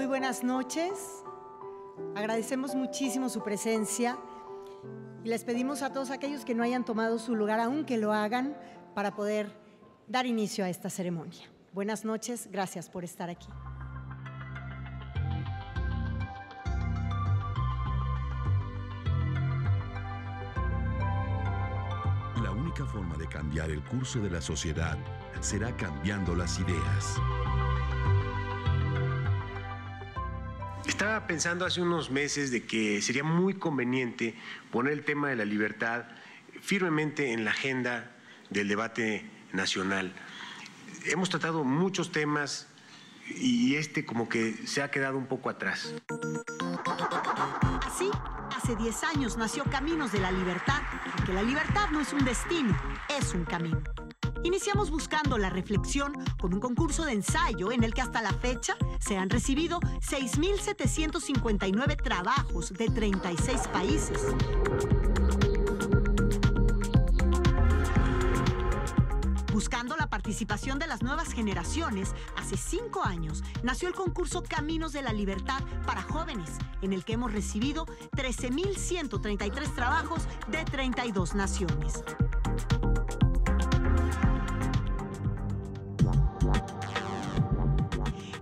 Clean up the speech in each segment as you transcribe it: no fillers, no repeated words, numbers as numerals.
buenas noches. Agradecemos muchísimo su presencia y les pedimos a todos aquellos que no hayan tomado su lugar aún que lo hagan para poder dar inicio a esta ceremonia. Buenas noches, gracias por estar aquí. La única forma de cambiar el curso de la sociedad será cambiando las ideas. Estaba pensando hace unos meses de que sería muy conveniente poner el tema de la libertad firmemente en la agenda del debate nacional. Hemos tratado muchos temas y este como que se ha quedado un poco atrás. Así, hace 10 años nació Caminos de la Libertad, porque la libertad no es un destino, es un camino. Iniciamos buscando la reflexión con un concurso de ensayo en el que hasta la fecha se han recibido 6,759 trabajos de 36 países. Buscando la participación de las nuevas generaciones, hace 5 años nació el concurso Caminos de la Libertad para jóvenes, en el que hemos recibido 13,133 trabajos de 32 naciones.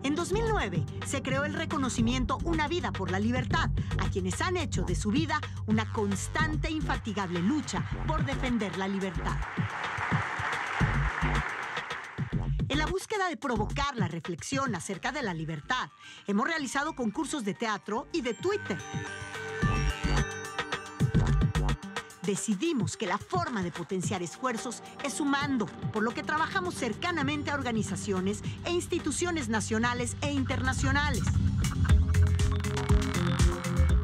En 2009 se creó el reconocimiento Una Vida por la Libertad a quienes han hecho de su vida una constante e infatigable lucha por defender la libertad. En la búsqueda de provocar la reflexión acerca de la libertad, hemos realizado concursos de teatro y de Twitter. Decidimos que la forma de potenciar esfuerzos es sumando, por lo que trabajamos cercanamente a organizaciones e instituciones nacionales e internacionales.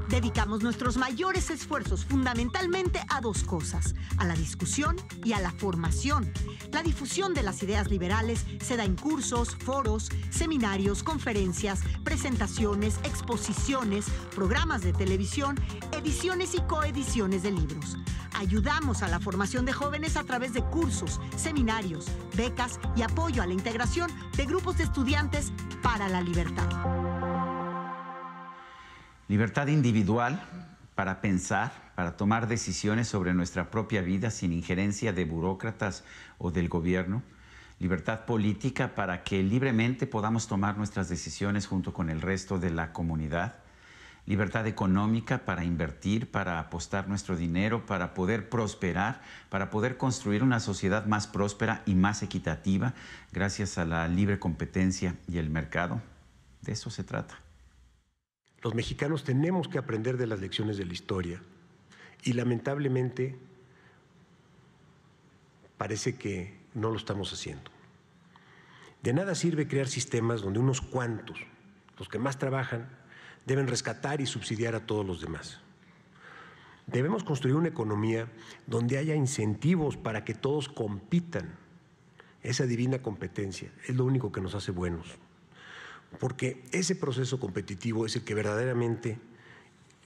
Dedicamos nuestros mayores esfuerzos fundamentalmente a 2 cosas, a la discusión y a la formación. La difusión de las ideas liberales se da en cursos, foros, seminarios, conferencias, presentaciones, exposiciones, programas de televisión, ediciones y coediciones de libros. Ayudamos a la formación de jóvenes a través de cursos, seminarios, becas y apoyo a la integración de grupos de estudiantes para la libertad. Libertad individual para pensar, para tomar decisiones sobre nuestra propia vida sin injerencia de burócratas o del gobierno. Libertad política para que libremente podamos tomar nuestras decisiones junto con el resto de la comunidad. Libertad económica para invertir, para apostar nuestro dinero, para poder prosperar, para poder construir una sociedad más próspera y más equitativa gracias a la libre competencia y el mercado. De eso se trata. Los mexicanos tenemos que aprender de las lecciones de la historia y lamentablemente parece que no lo estamos haciendo. De nada sirve crear sistemas donde unos cuantos, los que más trabajan, deben rescatar y subsidiar a todos los demás. Debemos construir una economía donde haya incentivos para que todos compitan. Esa divina competencia es lo único que nos hace buenos. Porque ese proceso competitivo es el que verdaderamente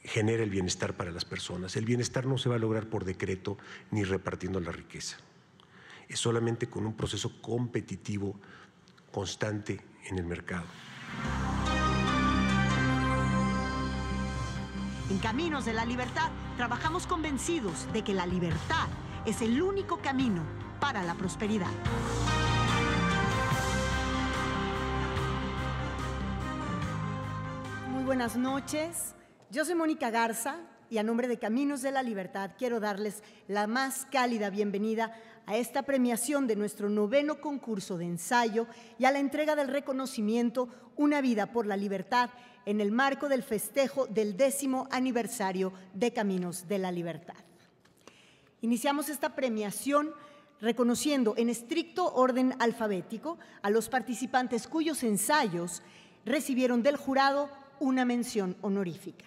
genera el bienestar para las personas. El bienestar no se va a lograr por decreto ni repartiendo la riqueza. Es solamente con un proceso competitivo constante en el mercado. En Caminos de la Libertad trabajamos convencidos de que la libertad es el único camino para la prosperidad. Buenas noches, yo soy Mónica Garza y a nombre de Caminos de la Libertad quiero darles la más cálida bienvenida a esta premiación de nuestro 9º concurso de ensayo y a la entrega del reconocimiento Una Vida por la Libertad en el marco del festejo del 10º aniversario de Caminos de la Libertad. Iniciamos esta premiación reconociendo en estricto orden alfabético a los participantes cuyos ensayos recibieron del jurado una mención honorífica.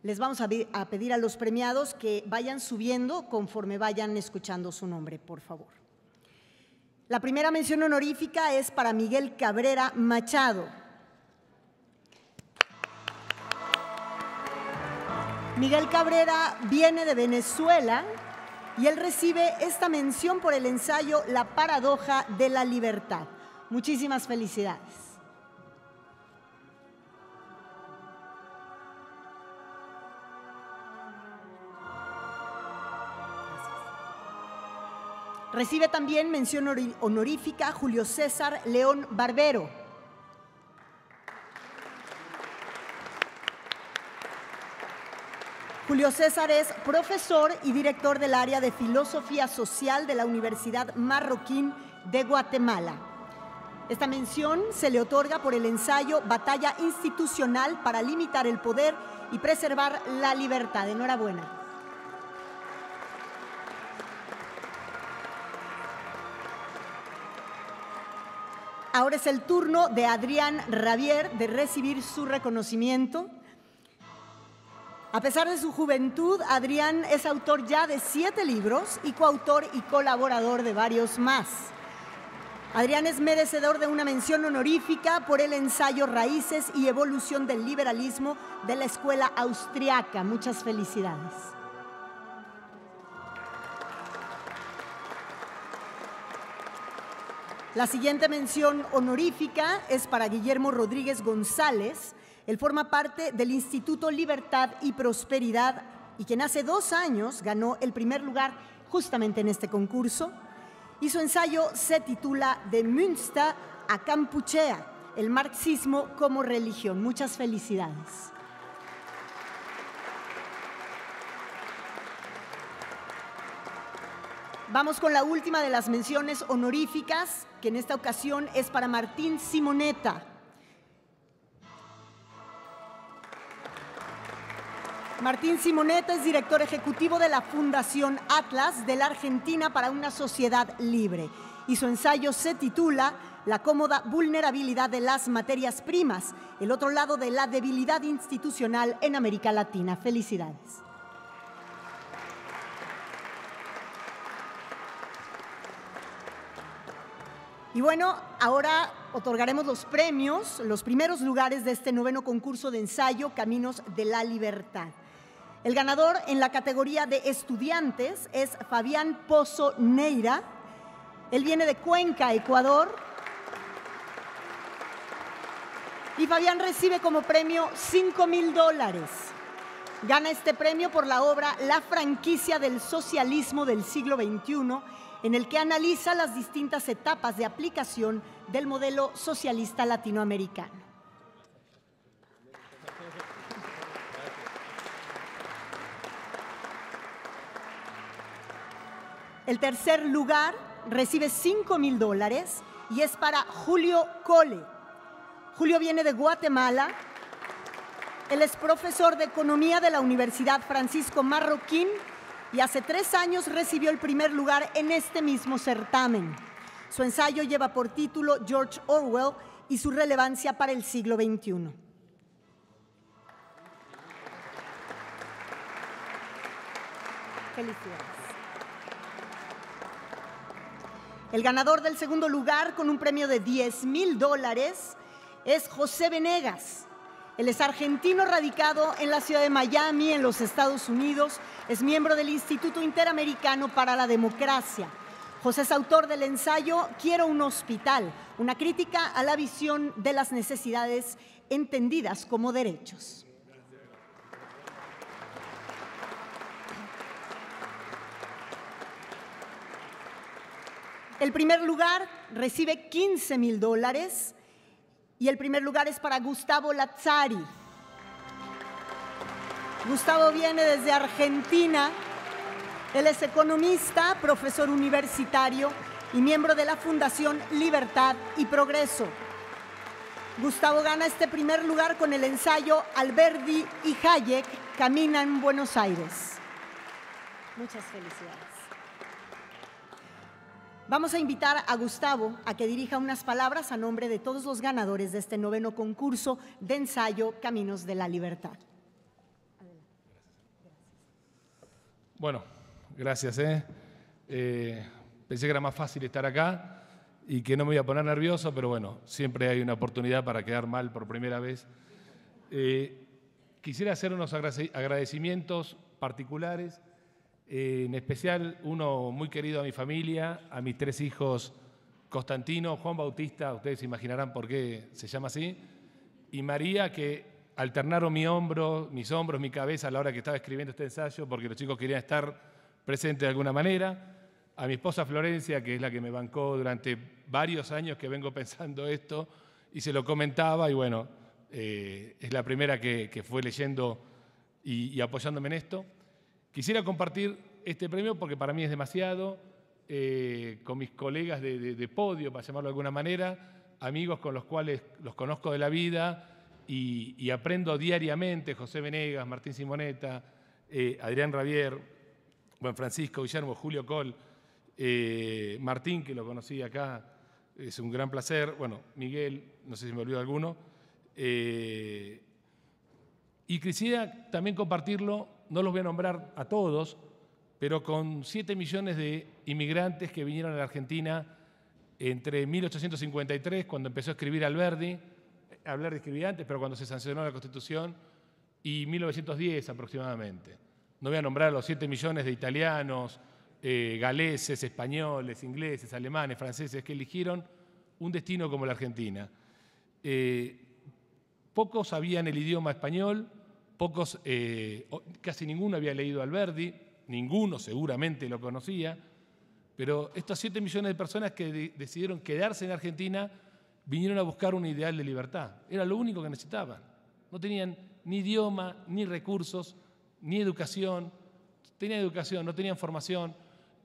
Les vamos a pedir a los premiados que vayan subiendo conforme vayan escuchando su nombre, por favor. La primera mención honorífica es para Miguel Cabrera Machado. Miguel Cabrera viene de Venezuela y él recibe esta mención por el ensayo La Paradoja de la Libertad. Muchísimas felicidades. Recibe también mención honorífica Julio César León Barbero. Julio César es profesor y director del área de Filosofía Social de la Universidad Marroquín de Guatemala. Esta mención se le otorga por el ensayo Batalla institucional para limitar el poder y preservar la libertad. Enhorabuena. Ahora es el turno de Adrián Rabier de recibir su reconocimiento. A pesar de su juventud, Adrián es autor ya de 7 libros y coautor y colaborador de varios más. Adrián es merecedor de una mención honorífica por el ensayo Raíces y Evolución del Liberalismo de la Escuela Austriaca. Muchas felicidades. La siguiente mención honorífica es para Guillermo Rodríguez González. Él forma parte del Instituto Libertad y Prosperidad y quien hace 2 años ganó el primer lugar justamente en este concurso. Y su ensayo se titula De Münster a Kampuchea, el marxismo como religión. Muchas felicidades. Vamos con la última de las menciones honoríficas, que en esta ocasión es para Martín Simonetta. Martín Simonetta es director ejecutivo de la Fundación Atlas de la Argentina para una sociedad libre y su ensayo se titula La cómoda vulnerabilidad de las materias primas, el otro lado de la debilidad institucional en América Latina. Felicidades. Y bueno, ahora otorgaremos los premios, los primeros lugares de este 9º concurso de ensayo Caminos de la Libertad. El ganador en la categoría de estudiantes es Fabián Pozo Neira. Él viene de Cuenca, Ecuador. Y Fabián recibe como premio $5,000. Gana este premio por la obra La franquicia del socialismo del siglo XXI, en el que analiza las distintas etapas de aplicación del modelo socialista latinoamericano. El tercer lugar recibe $5,000 y es para Julio Cole. Julio viene de Guatemala. Él es profesor de Economía de la Universidad Francisco Marroquín y hace 3 años recibió el primer lugar en este mismo certamen. Su ensayo lleva por título George Orwell y su relevancia para el siglo XXI. Felicidades. El ganador del segundo lugar con un premio de $10,000 es José Venegas. Él es argentino radicado en la ciudad de Miami, en los Estados Unidos. Es miembro del Instituto Interamericano para la Democracia. José es autor del ensayo Quiero un hospital, una crítica a la visión de las necesidades entendidas como derechos. El primer lugar recibe $15,000 y el primer lugar es para Gustavo Lazzari. Gustavo viene desde Argentina. Él es economista, profesor universitario y miembro de la Fundación Libertad y Progreso. Gustavo gana este primer lugar con el ensayo Alberdi y Hayek caminan Buenos Aires. Muchas felicidades. Vamos a invitar a Gustavo a que dirija unas palabras a nombre de todos los ganadores de este 9º concurso de ensayo Caminos de la Libertad. Bueno, gracias. Pensé que era más fácil estar acá y que no me iba a poner nervioso, pero bueno, siempre hay una oportunidad para quedar mal por primera vez. Quisiera hacer unos agradecimientos particulares. En especial uno muy querido a mi familia, a mis 3 hijos, Constantino, Juan Bautista, ustedes se imaginarán por qué se llama así, y María, que alternaron mis hombros, mi cabeza a la hora que estaba escribiendo este ensayo, porque los chicos querían estar presentes de alguna manera. a mi esposa Florencia, que es la que me bancó durante varios años que vengo pensando esto, y se lo comentaba, y bueno, es la primera que fue leyendo y apoyándome en esto. Quisiera compartir este premio porque para mí es demasiado, con mis colegas de podio, para llamarlo de alguna manera, amigos con los cuales los conozco de la vida y aprendo diariamente, José Venegas, Martín Simonetta, Adrián Ravier, Juan Francisco, Guillermo, Julio Col, Martín, que lo conocí acá, es un gran placer, bueno, Miguel, no sé si me olvido alguno, y quisiera también compartirlo, no los voy a nombrar a todos, pero con 7 millones de inmigrantes que vinieron a la Argentina entre 1853, cuando empezó a escribir Alberdi escribía antes, pero cuando se sancionó la Constitución, y 1910 aproximadamente. No voy a nombrar los 7 millones de italianos, galeses, españoles, ingleses, alemanes, franceses, que eligieron un destino como la Argentina. Pocos sabían el idioma español, casi ninguno había leído Alberdi, ninguno seguramente lo conocía, pero estos 7 millones de personas que decidieron quedarse en Argentina vinieron a buscar un ideal de libertad. Era lo único que necesitaban. No tenían ni idioma, ni recursos, ni educación. Tenían educación, no tenían formación,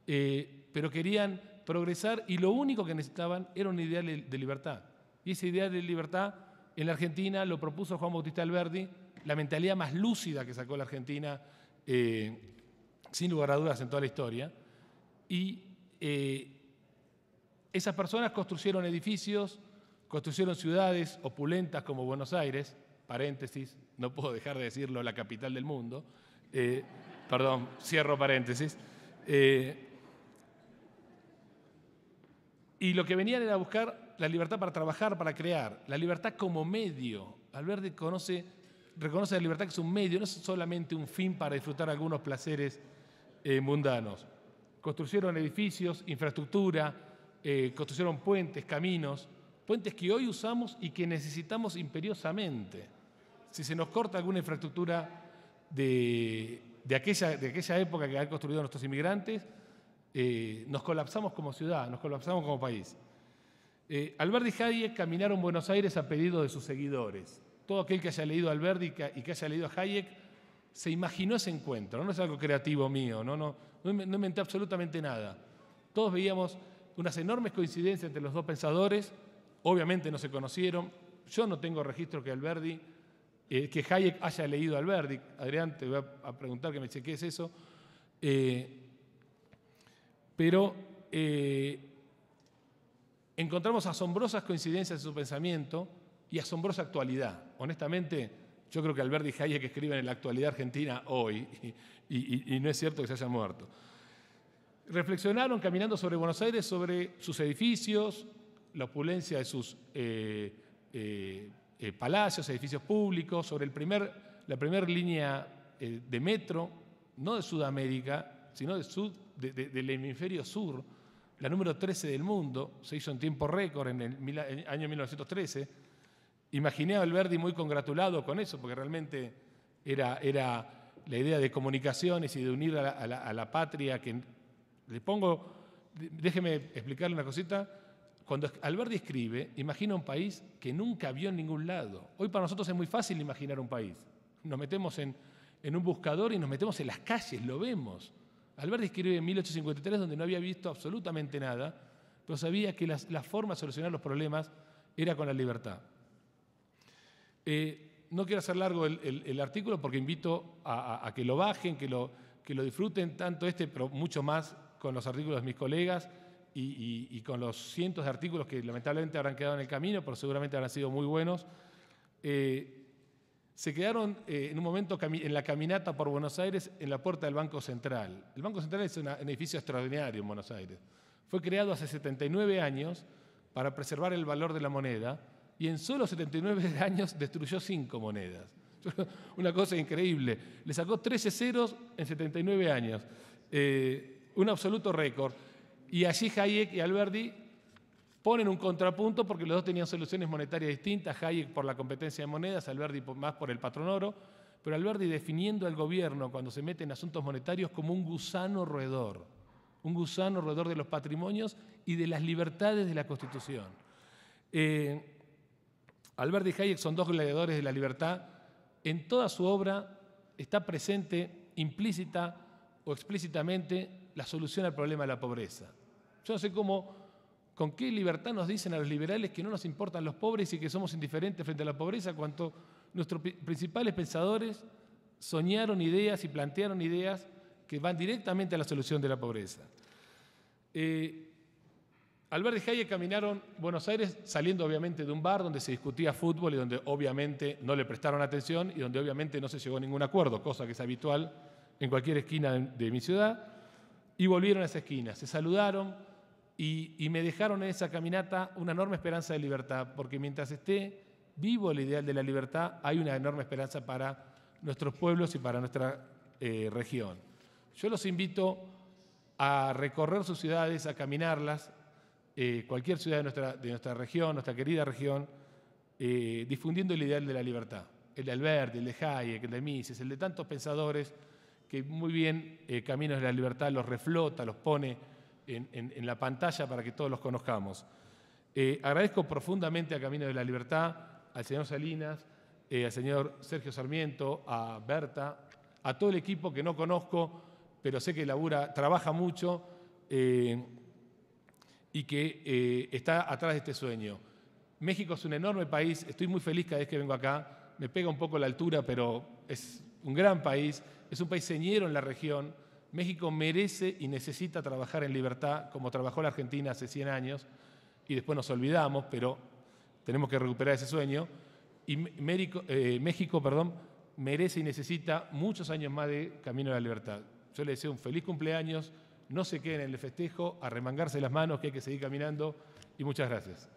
pero querían progresar y lo único que necesitaban era un ideal de libertad. Y ese ideal de libertad en la Argentina lo propuso Juan Bautista Alberdi, la mentalidad más lúcida que sacó la Argentina, sin lugar a dudas, en toda la historia. Y esas personas construyeron edificios, construyeron ciudades opulentas como Buenos Aires, paréntesis, no puedo dejar de decirlo, la capital del mundo, perdón, cierro paréntesis, y lo que venían era buscar la libertad para trabajar, para crear, la libertad como medio. Alberdi reconoce la libertad que es un medio, no es solamente un fin para disfrutar algunos placeres mundanos. Construyeron edificios, infraestructura, construyeron puentes, caminos, puentes que hoy usamos y que necesitamos imperiosamente. Si se nos corta alguna infraestructura de aquella época que han construido nuestros inmigrantes, nos colapsamos como ciudad, nos colapsamos como país. Alberdi y Hayek caminaron Buenos Aires a pedido de sus seguidores. Todo aquel que haya leído a Alberdi y que haya leído a Hayek se imaginó ese encuentro. No es algo creativo mío, no inventé absolutamente nada. Todos veíamos unas enormes coincidencias entre los dos pensadores. Obviamente no se conocieron. Yo no tengo registro que Hayek haya leído a Alberdi. Adrián, te voy a preguntar que me chequees eso. Pero encontramos asombrosas coincidencias en su pensamiento y asombrosa actualidad. Honestamente, yo creo que Alberdi y Hayek escriben en la actualidad argentina hoy y no es cierto que se hayan muerto. Reflexionaron caminando sobre Buenos Aires, sobre sus edificios, la opulencia de sus palacios, edificios públicos, sobre la primera línea de metro, no de Sudamérica, sino del hemisferio sur, la número 13 del mundo, se hizo en tiempo récord en el año 1913. Imaginé a Alberdi muy congratulado con eso, porque realmente era la idea de comunicaciones y de unir a la patria. Déjeme explicarle una cosita. Cuando Alberdi escribe, imagina un país que nunca vio en ningún lado. Hoy para nosotros es muy fácil imaginar un país. Nos metemos en un buscador y nos metemos en las calles, lo vemos. Alberdi escribe en 1853, donde no había visto absolutamente nada, pero sabía que la forma de solucionar los problemas era con la libertad. No quiero hacer largo el artículo porque invito a que lo bajen, que lo disfruten, tanto pero mucho más con los artículos de mis colegas y con los cientos de artículos que lamentablemente habrán quedado en el camino, pero seguramente habrán sido muy buenos. Se quedaron en un momento en la caminata por Buenos Aires en la puerta del Banco Central. El Banco Central es un edificio extraordinario en Buenos Aires. Fue creado hace 79 años para preservar el valor de la moneda y en solo 79 años destruyó 5 monedas. Una cosa increíble. Le sacó 13 ceros en 79 años. Un absoluto récord. Y allí Hayek y Alberdi ponen un contrapunto porque los dos tenían soluciones monetarias distintas, Hayek por la competencia de monedas, Alberdi más por el patrón oro, pero Alberdi definiendo al gobierno cuando se mete en asuntos monetarios como un gusano roedor un gusano roedor de los patrimonios y de las libertades de la Constitución. Albert y Hayek son dos gladiadores de la libertad. En toda su obra está presente, implícita o explícitamente, la solución al problema de la pobreza. Yo no sé con qué libertad nos dicen a los liberales que no nos importan los pobres y que somos indiferentes frente a la pobreza, cuando nuestros principales pensadores soñaron ideas y plantearon ideas que van directamente a la solución de la pobreza. Albert y Hayek caminaron Buenos Aires saliendo obviamente de un bar donde se discutía fútbol y donde obviamente no le prestaron atención y donde obviamente no se llegó a ningún acuerdo, cosa que es habitual en cualquier esquina de mi ciudad, y volvieron a esa esquina, se saludaron y me dejaron en esa caminata una enorme esperanza de libertad, porque mientras esté vivo el ideal de la libertad, hay una enorme esperanza para nuestros pueblos y para nuestra región. Yo los invito a recorrer sus ciudades, a caminarlas, cualquier ciudad de nuestra región, nuestra querida región, difundiendo el ideal de la libertad. El de Alberti, el de Hayek, el de Mises, el de tantos pensadores que muy bien Caminos de la Libertad los reflota, los pone en la pantalla para que todos los conozcamos. Agradezco profundamente a Caminos de la Libertad, al señor Salinas, al señor Sergio Sarmiento, a Berta, a todo el equipo que no conozco, pero sé que trabaja mucho y que está atrás de este sueño. México es un enorme país, estoy muy feliz cada vez que vengo acá, me pega un poco la altura, pero es un gran país, es un país señero en la región. México merece y necesita trabajar en libertad como trabajó la Argentina hace 100 años y después nos olvidamos, pero tenemos que recuperar ese sueño. Y México merece y necesita muchos años más de Camino a la Libertad. Yo les deseo un feliz cumpleaños, no se queden en el festejo, a remangarse las manos que hay que seguir caminando y muchas gracias.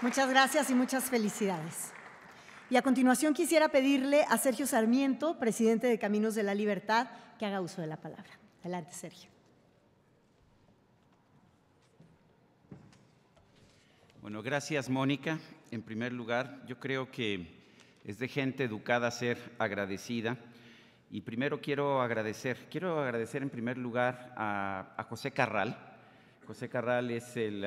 Muchas gracias y muchas felicidades. Y a continuación quisiera pedirle a Sergio Sarmiento, presidente de Caminos de la Libertad, que haga uso de la palabra. Adelante, Sergio. Bueno, gracias, Mónica. En primer lugar, yo creo que es de gente educada ser agradecida. Y primero quiero agradecer en primer lugar a José Carral. José Carral es el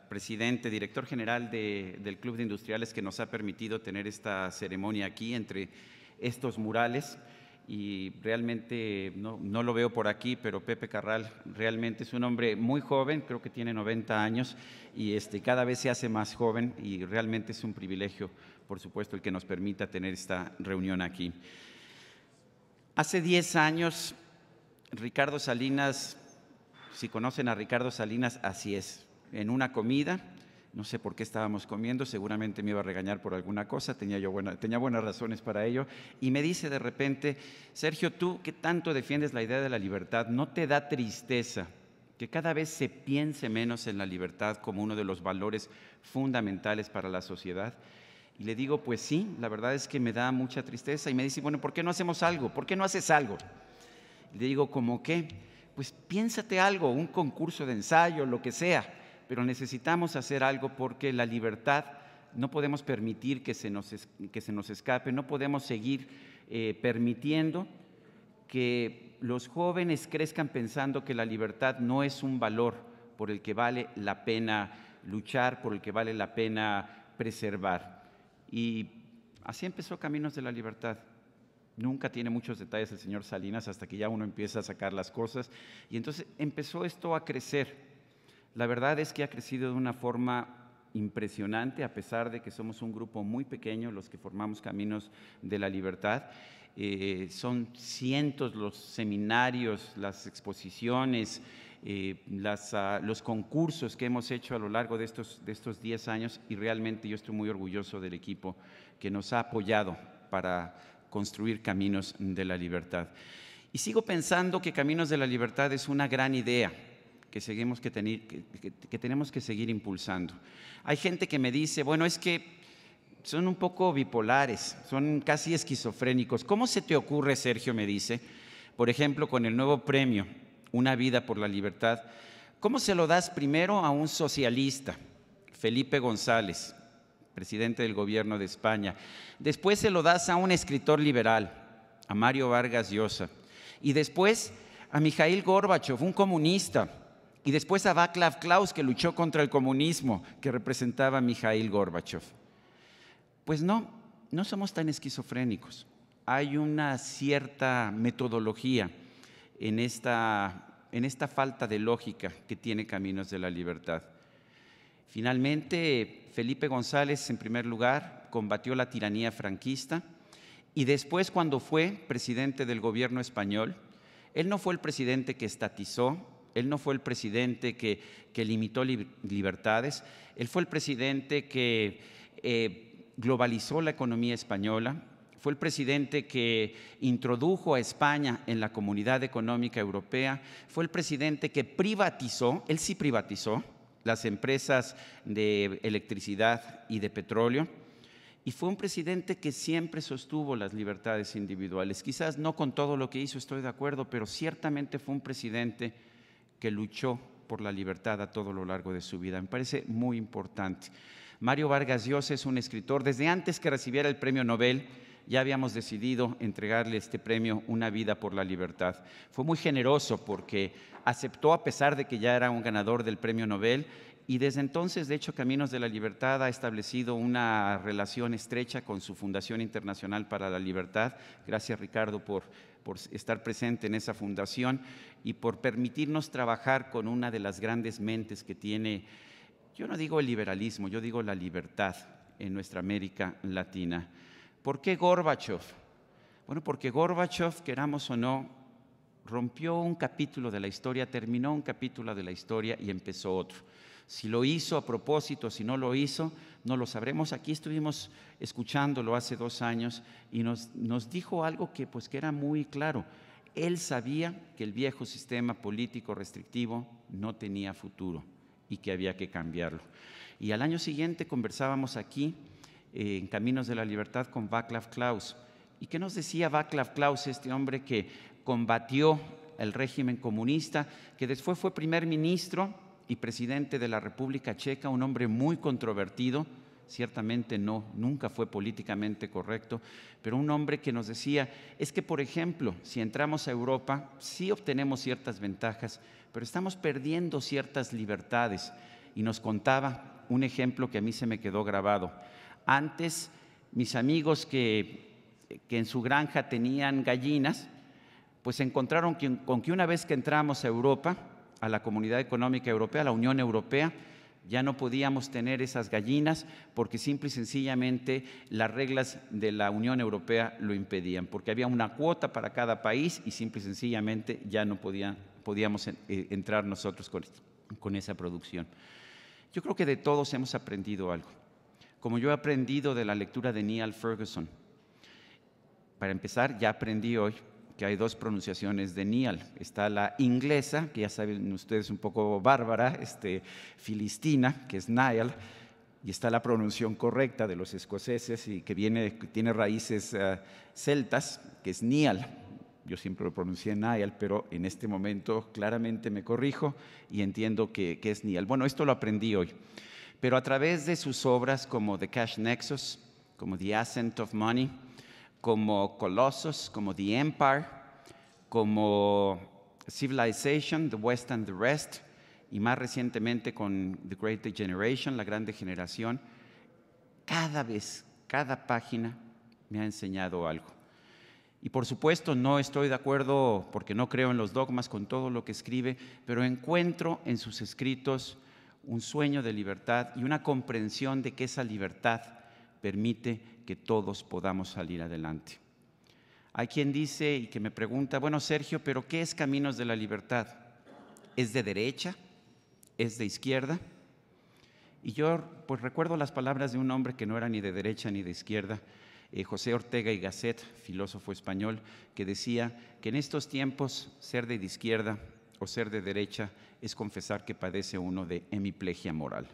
presidente, director general del Club de Industriales, que nos ha permitido tener esta ceremonia aquí entre estos murales. Y realmente no lo veo por aquí, pero Pepe Carral realmente es un hombre muy joven, creo que tiene 90 años y cada vez se hace más joven y realmente es un privilegio, por supuesto, el que nos permita tener esta reunión aquí. Hace 10 años, Ricardo Salinas, si conocen a Ricardo Salinas, así es, en una comida, no sé por qué estábamos comiendo, seguramente me iba a regañar por alguna cosa, tenía buenas razones para ello, y me dice de repente: Sergio, tú que tanto defiendes la idea de la libertad, ¿no te da tristeza que cada vez se piense menos en la libertad como uno de los valores fundamentales para la sociedad? Y le digo, pues sí, la verdad es que me da mucha tristeza. Y me dice, bueno, ¿por qué no hacemos algo? ¿Por qué no haces algo? Y le digo, ¿cómo qué? Pues piénsate algo, un concurso de ensayo, lo que sea. Pero necesitamos hacer algo porque la libertad no podemos permitir que se nos escape, no podemos seguir permitiendo que los jóvenes crezcan pensando que la libertad no es un valor por el que vale la pena luchar, por el que vale la pena preservar. Y así empezó Caminos de la Libertad. Nunca tiene muchos detalles el señor Salinas hasta que ya uno empieza a sacar las cosas. Y entonces empezó esto a crecer. La verdad es que ha crecido de una forma impresionante, a pesar de que somos un grupo muy pequeño los que formamos Caminos de la Libertad. Son cientos los seminarios, las exposiciones, los concursos que hemos hecho a lo largo de estos 10 años y realmente yo estoy muy orgulloso del equipo que nos ha apoyado para construir Caminos de la Libertad. Y sigo pensando que Caminos de la Libertad es una gran idea que tenemos que seguir impulsando. Hay gente que me dice, bueno, es que son un poco bipolares, son casi esquizofrénicos. ¿Cómo se te ocurre, Sergio? Me dice, por ejemplo, con el nuevo premio, Una vida por la libertad, ¿cómo se lo das primero a un socialista, Felipe González, presidente del gobierno de España. Después se lo das a un escritor liberal, a Mario Vargas Llosa. Y después a Mikhail Gorbachev, un comunista. Y después a Václav Klaus, que luchó contra el comunismo, que representaba a Mikhail Gorbachev. Pues no somos tan esquizofrénicos. Hay una cierta metodología en esta falta de lógica que tiene Caminos de la Libertad. Finalmente, Felipe González, en primer lugar, combatió la tiranía franquista y después, cuando fue presidente del gobierno español, él no fue el presidente que estatizó, él no fue el presidente que limitó libertades, él fue el presidente que globalizó la economía española, fue el presidente que introdujo a España en la Comunidad Económica Europea, fue el presidente que privatizó, él sí privatizó, las empresas de electricidad y de petróleo, y fue un presidente que siempre sostuvo las libertades individuales. Quizás no con todo lo que hizo estoy de acuerdo, pero ciertamente fue un presidente que luchó por la libertad a todo lo largo de su vida. Me parece muy importante. Mario Vargas Llosa es un escritor. Desde antes que recibiera el premio Nobel, ya habíamos decidido entregarle este premio, Una vida por la libertad. Fue muy generoso porque aceptó, a pesar de que ya era un ganador del premio Nobel, y desde entonces, de hecho, Caminos de la Libertad ha establecido una relación estrecha con su Fundación Internacional para la Libertad. Gracias, Ricardo, por estar presente en esa fundación y por permitirnos trabajar con una de las grandes mentes que tiene, yo no digo el liberalismo, yo digo la libertad en nuestra América Latina. ¿Por qué Gorbachev? Bueno, porque Gorbachev, queramos o no, rompió un capítulo de la historia, terminó un capítulo de la historia y empezó otro. Si lo hizo a propósito, si no lo hizo, no lo sabremos. Aquí estuvimos escuchándolo hace 2 años y nos dijo algo que era muy claro. Él sabía que el viejo sistema político restrictivo no tenía futuro y que había que cambiarlo. Y al año siguiente conversábamos aquí en Caminos de la Libertad con Václav Klaus. ¿Y qué nos decía Václav Klaus, este hombre que combatió el régimen comunista, que después fue primer ministro y presidente de la República Checa, un hombre muy controvertido, ciertamente nunca fue políticamente correcto, pero un hombre que nos decía, es que, por ejemplo, si entramos a Europa, sí obtenemos ciertas ventajas, pero estamos perdiendo ciertas libertades. Y nos contaba un ejemplo que a mí se me quedó grabado. Antes, mis amigos que en su granja tenían gallinas, pues se encontraron con que una vez que entramos a Europa, a la Comunidad Económica Europea, a la Unión Europea, ya no podíamos tener esas gallinas porque simple y sencillamente las reglas de la Unión Europea lo impedían, porque había una cuota para cada país y simple y sencillamente ya no podíamos entrar nosotros con esa producción. Yo creo que de todos hemos aprendido algo, como yo he aprendido de la lectura de Niall Ferguson. Para empezar, ya aprendí hoy que hay 2 pronunciaciones de Niall. Está la inglesa, que ya saben ustedes un poco bárbara, filistina, que es Niall, y está la pronunciación correcta de los escoceses y que tiene raíces celtas, que es Niall. Yo siempre lo pronuncié Niall, pero en este momento claramente me corrijo y entiendo que es Niall. Bueno, esto lo aprendí hoy, pero a través de sus obras como The Cash Nexus, como The Ascent of Money, como Colossus, como The Empire, como Civilization, The West and the Rest, y más recientemente con The Great Degeneration, La Gran Degeneración, cada página me ha enseñado algo. Y por supuesto no estoy de acuerdo, porque no creo en los dogmas, con todo lo que escribe, pero encuentro en sus escritos un sueño de libertad y una comprensión de que esa libertad permite que todos podamos salir adelante. Hay quien dice y que me pregunta, bueno, Sergio, ¿pero qué es Caminos de la Libertad? ¿Es de derecha? ¿Es de izquierda? Y yo pues recuerdo las palabras de un hombre que no era ni de derecha ni de izquierda, José Ortega y Gasset, filósofo español, que decía que en estos tiempos ser de izquierda o ser de derecha es confesar que padece uno de hemiplegia moral.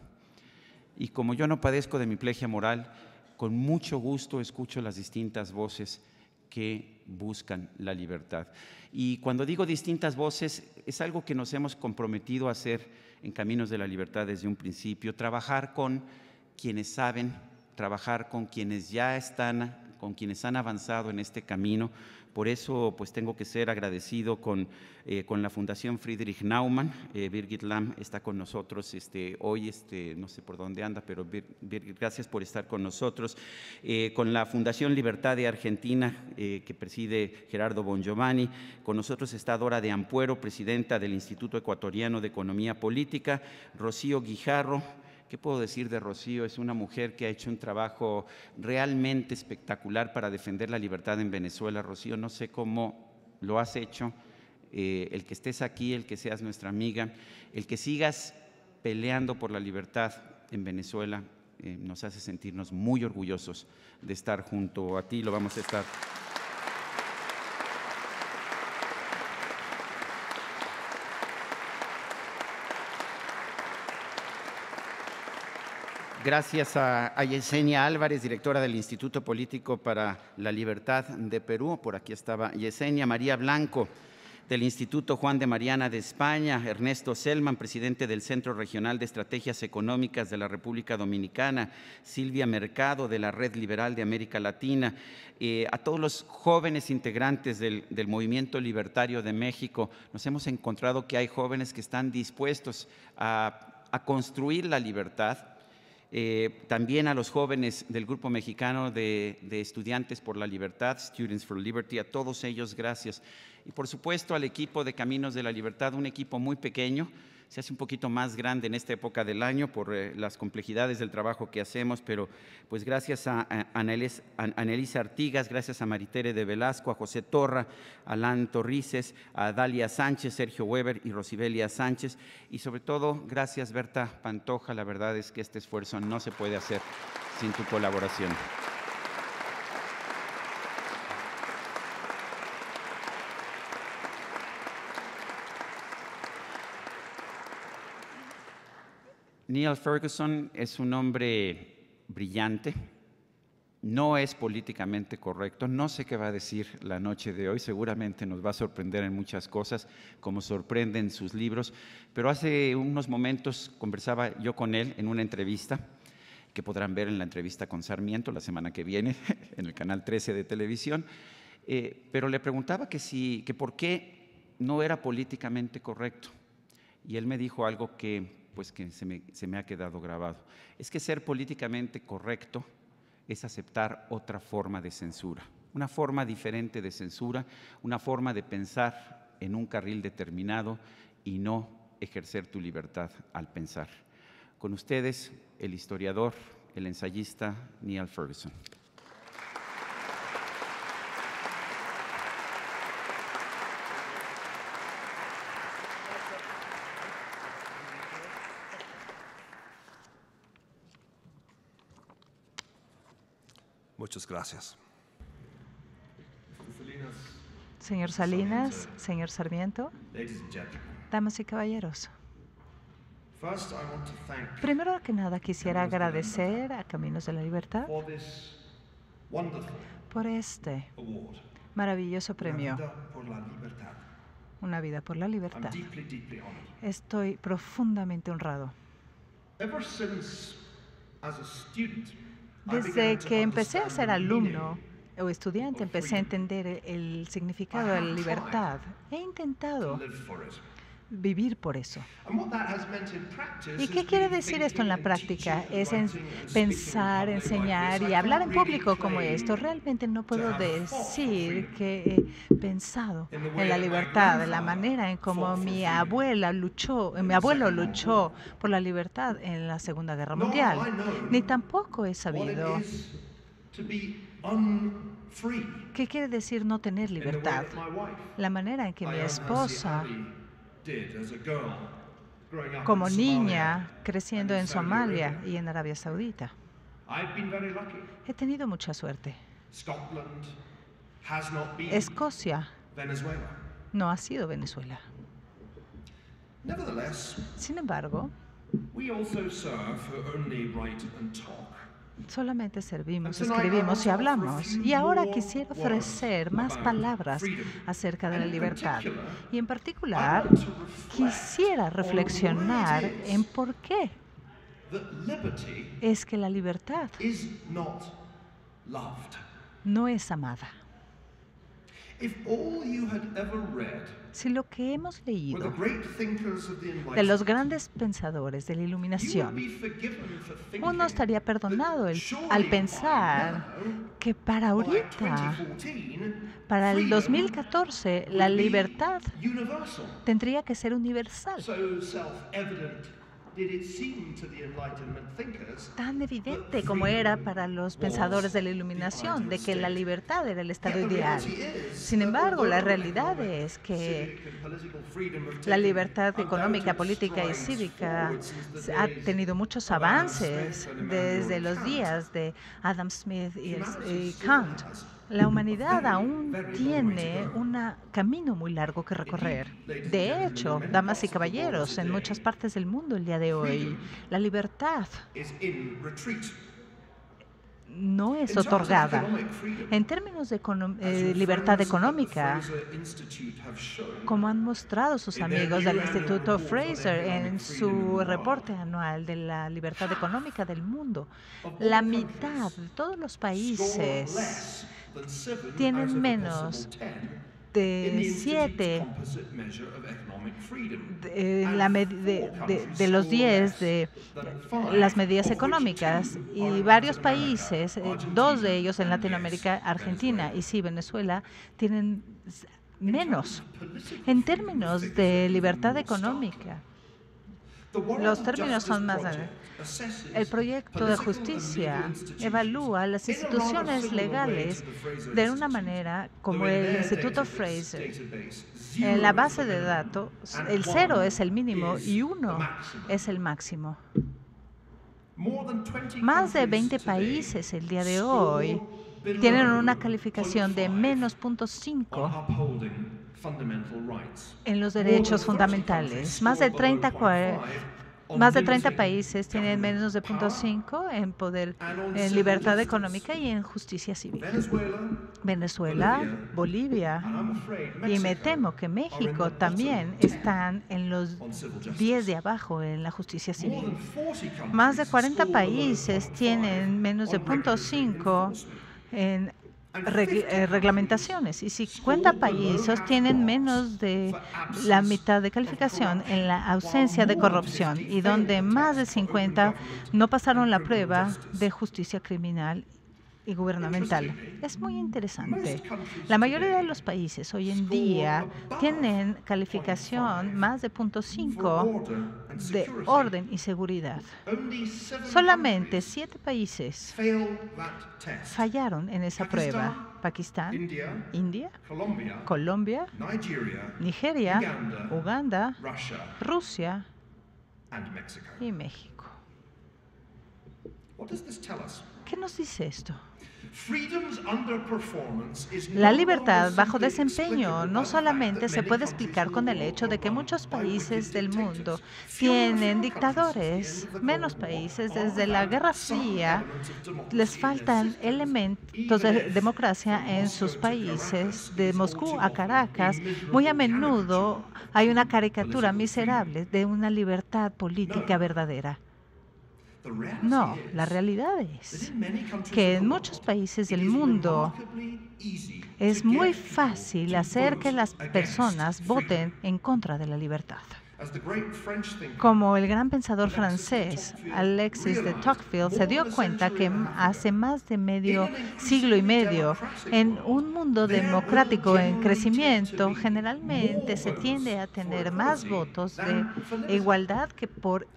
Y como yo no padezco de hemiplegia moral, con mucho gusto escucho las distintas voces que buscan la libertad. Y cuando digo distintas voces, es algo que nos hemos comprometido a hacer en Caminos de la Libertad desde un principio, trabajar con quienes saben, trabajar con quienes ya están, con quienes han avanzado en este camino. Por eso, pues tengo que ser agradecido con la Fundación Friedrich Naumann. Birgit Lamm está con nosotros hoy, no sé por dónde anda, pero Birgit, gracias por estar con nosotros. Con la Fundación Libertad de Argentina, que preside Gerardo Bongiovanni. Con nosotros está Dora de Ampuero, presidenta del Instituto Ecuatoriano de Economía Política. Rocío Guijarro. ¿Qué puedo decir de Rocío? Es una mujer que ha hecho un trabajo realmente espectacular para defender la libertad en Venezuela. Rocío, no sé cómo lo has hecho, el que estés aquí, el que seas nuestra amiga, el que sigas peleando por la libertad en Venezuela, nos hace sentirnos muy orgullosos de estar junto a ti. Lo vamos a estar. Gracias a Yesenia Álvarez, directora del Instituto Político para la Libertad de Perú. Por aquí estaba Yesenia. María Blanco, del Instituto Juan de Mariana de España. Ernesto Selman, presidente del Centro Regional de Estrategias Económicas de la República Dominicana. Silvia Mercado, de la Red Liberal de América Latina. A todos los jóvenes integrantes del Movimiento Libertario de México. Nos hemos encontrado que hay jóvenes que están dispuestos a construir la libertad. También a los jóvenes del Grupo Mexicano de Estudiantes por la Libertad, Students for Liberty, a todos ellos gracias. Y por supuesto al equipo de Caminos de la Libertad, un equipo muy pequeño, se hace un poquito más grande en esta época del año por las complejidades del trabajo que hacemos, pero pues gracias a Anelisa Artigas, gracias a Maritere de Velasco, a José Torra, a Alan Torrices, a Dalia Sánchez, Sergio Weber y Rosibelia Sánchez, y sobre todo gracias Berta Pantoja. La verdad es que este esfuerzo no se puede hacer sin tu colaboración. Neil Ferguson es un hombre brillante, no es políticamente correcto, no sé qué va a decir la noche de hoy, seguramente nos va a sorprender en muchas cosas, como sorprenden sus libros, pero hace unos momentos conversaba yo con él en una entrevista, que podrán ver en la entrevista con Sarmiento la semana que viene, en el Canal 13 de televisión, pero le preguntaba que por qué no era políticamente correcto, y él me dijo algo que se me ha quedado grabado. Es que ser políticamente correcto es aceptar otra forma de censura, una forma diferente de censura, una forma de pensar en un carril determinado y no ejercer tu libertad al pensar. Con ustedes, el historiador, el ensayista Neil Ferguson. Muchas gracias. Señor Salinas, señor Sarmiento, damas y caballeros. Primero que nada quisiera agradecer a Caminos de la Libertad por este maravilloso premio, Una vida por la libertad. Estoy profundamente honrado. Desde que empecé a ser alumno o estudiante, empecé a entender el significado de la libertad. He intentado vivir por eso. ¿Y qué quiere decir esto en la práctica? Es pensar, enseñar y hablar en público como esto. Realmente no puedo decir que he pensado en la libertad, de la manera en cómo mi abuelo luchó por la libertad en la Segunda Guerra Mundial. Ni tampoco he sabido qué quiere decir no tener libertad. La manera en que mi esposa, como niña, creciendo en Somalia y en Arabia Saudita. He tenido mucha suerte. Escocia no ha sido Venezuela. Sin embargo, solamente servimos, escribimos y hablamos. Y ahora quisiera ofrecer más palabras acerca de la libertad. Y en particular, quisiera reflexionar en por qué es que la libertad no es amada. Si lo que hemos leído de los grandes pensadores de la Iluminación, uno estaría perdonado al pensar que para ahorita, para el 2014, la libertad tendría que ser universal. Tan evidente como era para los pensadores de la Iluminación de que la libertad era el estado ideal. Sin embargo, la realidad es que la libertad económica, política y cívica ha tenido muchos avances desde los días de Adam Smith y Kant. La humanidad aún tiene un camino muy largo que recorrer. De hecho, damas y caballeros, en muchas partes del mundo el día de hoy, la libertad no es otorgada. En términos de libertad económica, como han mostrado sus amigos del Instituto Fraser en su reporte anual de la libertad económica del mundo, la mitad de todos los países tienen menos de 7 de los 10 de las medidas económicas, y varios países, 2 de ellos en Latinoamérica, Argentina y sí, Venezuela, tienen menos. En términos de libertad económica, los términos son más. El proyecto de justicia evalúa las instituciones legales de una manera como el Instituto Fraser. En la base de datos, el 0 es el mínimo y 1 es el máximo. Más de 20 países el día de hoy tienen una calificación de menos 0.5 en los derechos fundamentales. Más de 30 países tienen menos de 0.5 en poder, en libertad económica y en justicia civil. Venezuela, Bolivia y me temo que México también están en los 10 de abajo en la justicia civil. Más de 40 países tienen menos de 0.5 en reglamentaciones y 50 países tienen menos de la mitad de calificación en la ausencia de corrupción, y donde más de 50 no pasaron la prueba de justicia criminal y gubernamental. Es muy interesante. La mayoría de los países hoy en día tienen calificación más de 0.5 de orden y seguridad. Solamente 7 países fallaron en esa prueba: Pakistán, India, Colombia, Nigeria, Uganda, Rusia y México. ¿Qué nos dice esto? La libertad bajo desempeño no solamente se puede explicar con el hecho de que muchos países del mundo tienen dictadores. Menos países, desde la Guerra Fría, les faltan elementos de democracia en sus países. De Moscú a Caracas, muy a menudo hay una caricatura miserable de una libertad política verdadera. No, la realidad es que en muchos países del mundo es muy fácil hacer que las personas voten en contra de la libertad. Como el gran pensador francés Alexis de Tocqueville se dio cuenta que hace más de medio siglo y medio, en un mundo democrático en crecimiento, generalmente se tiende a tener más votos de igualdad que por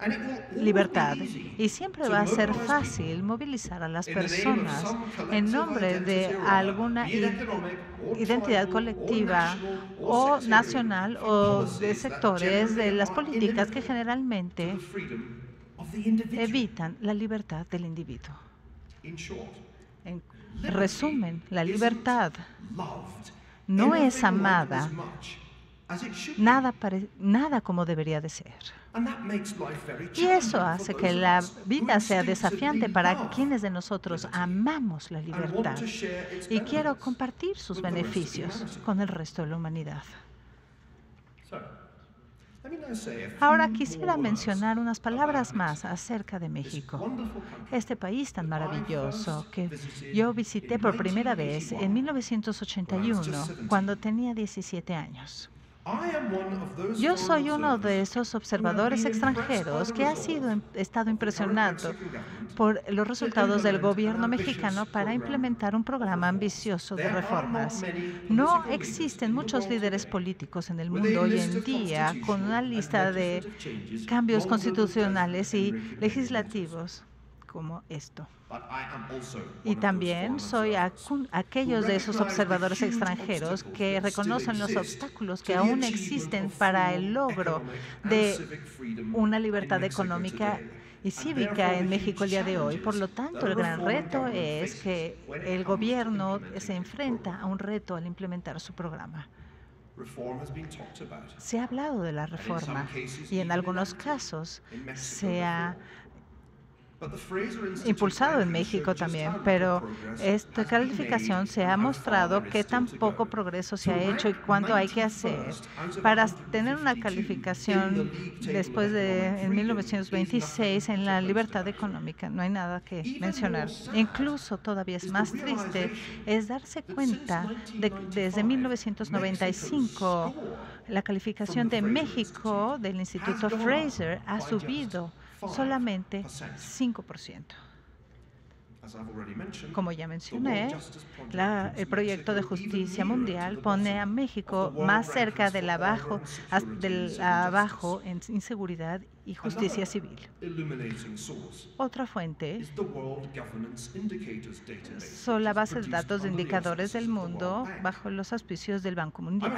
libertad. Y siempre va a ser fácil movilizar a las personas en nombre de alguna identidad colectiva o nacional o de sectores de las políticas que generalmente evitan la libertad del individuo. En resumen, la libertad no es amada nada como debería de ser. Y eso hace que la vida sea desafiante para quienes de nosotros amamos la libertad y quiero compartir sus beneficios con el resto de la humanidad. Ahora quisiera mencionar unas palabras más acerca de México, este país tan maravilloso que yo visité por primera vez en 1981, cuando tenía 17 años. Yo soy uno de esos observadores extranjeros que ha estado impresionado por los resultados del gobierno mexicano para implementar un programa ambicioso de reformas. No existen muchos líderes políticos en el mundo hoy en día con una lista de cambios constitucionales y legislativos como esto. Y también soy aquellos de esos observadores extranjeros que reconocen los obstáculos que aún existen para el logro de una libertad económica y cívica en México el día de hoy. Por lo tanto, el gran reto es que el gobierno se enfrenta a un reto al implementar su programa. Se ha hablado de la reforma y en algunos casos se ha impulsado en México también, pero esta calificación se ha mostrado que tan poco progreso se ha hecho y cuánto hay que hacer para tener una calificación después de en 1926 en la libertad económica. No hay nada que mencionar. Incluso todavía es más triste es darse cuenta de que desde 1995 la calificación de México del Instituto Fraser ha subido solamente 5%. Como ya mencioné, el proyecto de justicia mundial pone a México más cerca del abajo en inseguridad y justicia civil. Otra fuente son la base de datos de indicadores del mundo bajo los auspicios del Banco Mundial.